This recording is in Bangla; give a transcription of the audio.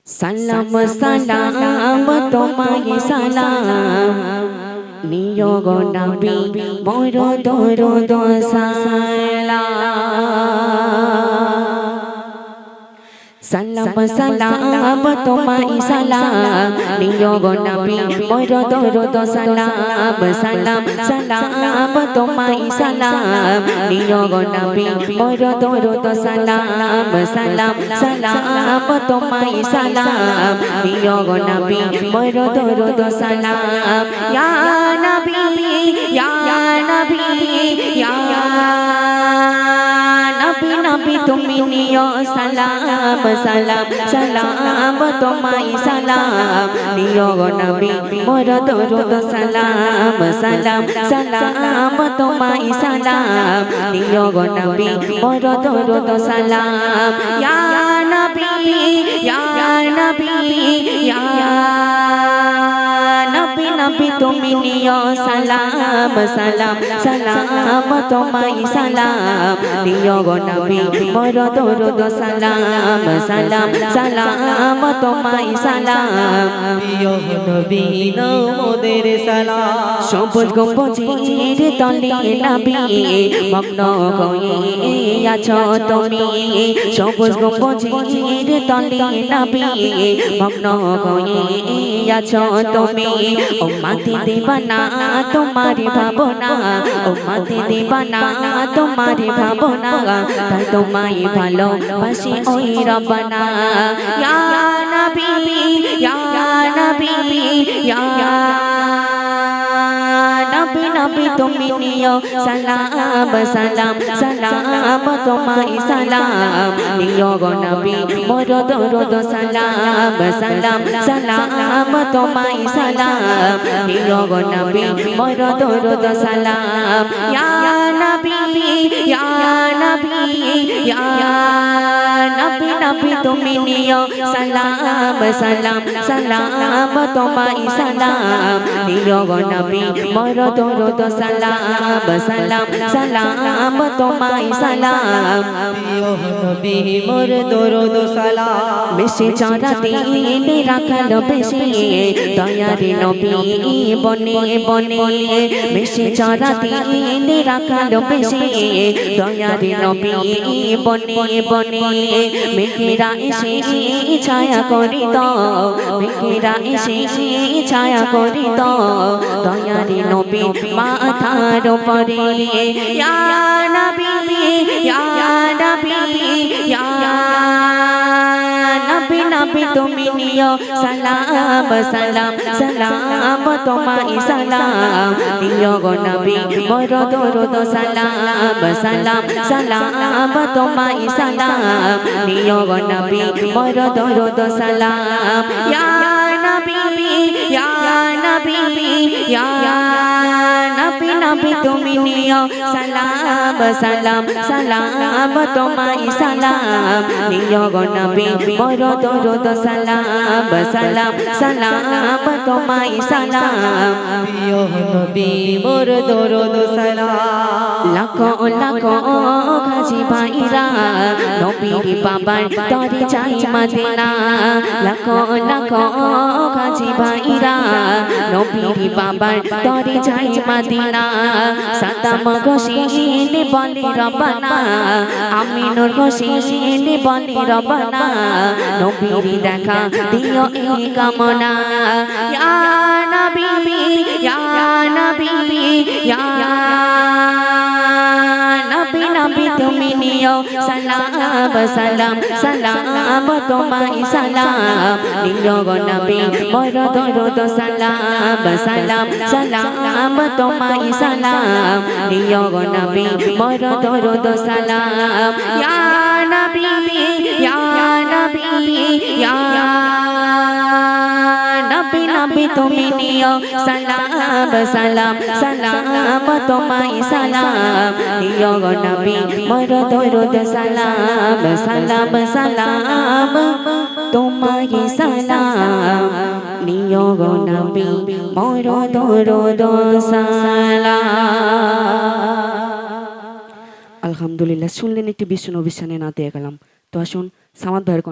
সালাম সালাম তোমায় সালাম নিও গো নবী মোর দরুদ সালাম সালাম সালাম তোমায় সালাম নিও গো নবী মোর দরুদ সালাম সালাম সালাম তোমায় সালাম নিও গো নবী মোর দরুদ সালাম সালাম সালাম তোমায় সালাম নিও গো নবী মোর দরুদ সালাম ইয়া নবী ইয়া নবী ইয়া নবী নবী তুমি নিও সালাম সালাম সালাম তোমায় সালাম নিও গো নবী মোর দরুদ সালাম সালাম সালাম তোমায় সালাম নিও গো নবী মোর দরুদ সালাম ইয়া নবী ইয়া নবী ইয়া নবী নবী তুমি নিও সালাম সালাম সালাম তোমায় সালাম নিও গো নবী মোর দরুদ সালাম সালাম সালাম তোমায় সালাম প্রিয় নবী নাও মোদের সালাম সবুজ গম্বুজের তলে নবী মগ্ন হয়ে আছো তুমি সবুজ গম্বুজের তলে নবী মগ্ন হয়ে আছো তুমি উম্মতি দিবানা তোমার ভাবনা উম্মতি দিবানা তোমার ভাবনা তাই তোমায় ভালোবাসি ওই রব্বানা ইয়া নবী ইয়া নবী ইয়া নবী নবী তুমি নিও সালাম সালাম সালাম তোমায় সালাম নিও গো নবী মোর দরুদ সালাম সালাম সালাম তোমায় সালাম নিও গো নবী মোর দরুদ সালাম ইয়া নবী ইয়া নবী ইয়া নবী নবী তুমি নিও সালাম সালাম সালাম তোমায় সালাম নিও গো নবী মোর দরুদ সালাম সালাম সালাম তোমায় সালাম প্রিয় নবী মোর দরুদ সালাম বেশি চড়া দিল রাখালো বেশি দয়ারে নবী বনে বনে বেশি চড়া দিল রাখালো বেশি দয়ারে নবী বনে বনে মেঘেরা এসে ছায়া করিত মেঘেরা এসে ছায়া করিত দয়ারে নবী মাথার উপরে ইয়া নবী ইয়া নবী ইয়া নবী নবী তুমি নিও সালাম সালাম সালাম তোমায় সালাম নিও গো নবী মোর দরুদ সালাম সালাম সালাম তোমায় সালাম নিও গো নবী মোর দরুদ সালাম ইয়া নবী ইয়া নবী ইয়া নবী নবী তুমি নিও সালাম সালাম সালাম তোমায় সালাম নিও গো নবী মোর দরুদ সালাম সালাম সালাম তোমায় সালাম প্রিয় নবী মোর দরুদ সালাম লাখো লাখো খাজি ভাইরা নবীর বাবার তরে চাই মদিনা লাখো লাখো খাজি ভাইরা নবীর বাবার তরে চাই মদিনা সাদাম হোসেন বলে রব্বানা আমিনুর হোসেন বলে রব্বানা নবীর দেখা দিও এই কামনা ইয়া নবী ইয়া নবী ইয়া নবী নবী তুমি নিও সালাম সালাম সালাম তোমায় সালাম নিও গো নবী মোর দরুদ সালাম সালাম সালাম তোমায় সালাম নিও গো নবী মোর দরুদ সালাম ইয়া নবী ইয়া নবী ইয়া নবী নবী তুমি নিও সালাম সালাম সালাম তোমায় সালাম নিও গো নবী মোর দরুদ সালাম সালাম সালাম তোমায় সালাম নিও গো নবী মোর দরুদ সালাম। আলহামদুলিল্লাহ, শুনলেন একটি বিশ্ব নবী শানে নাতে কালাম। তো আসুন সামাদ ভাইয়ের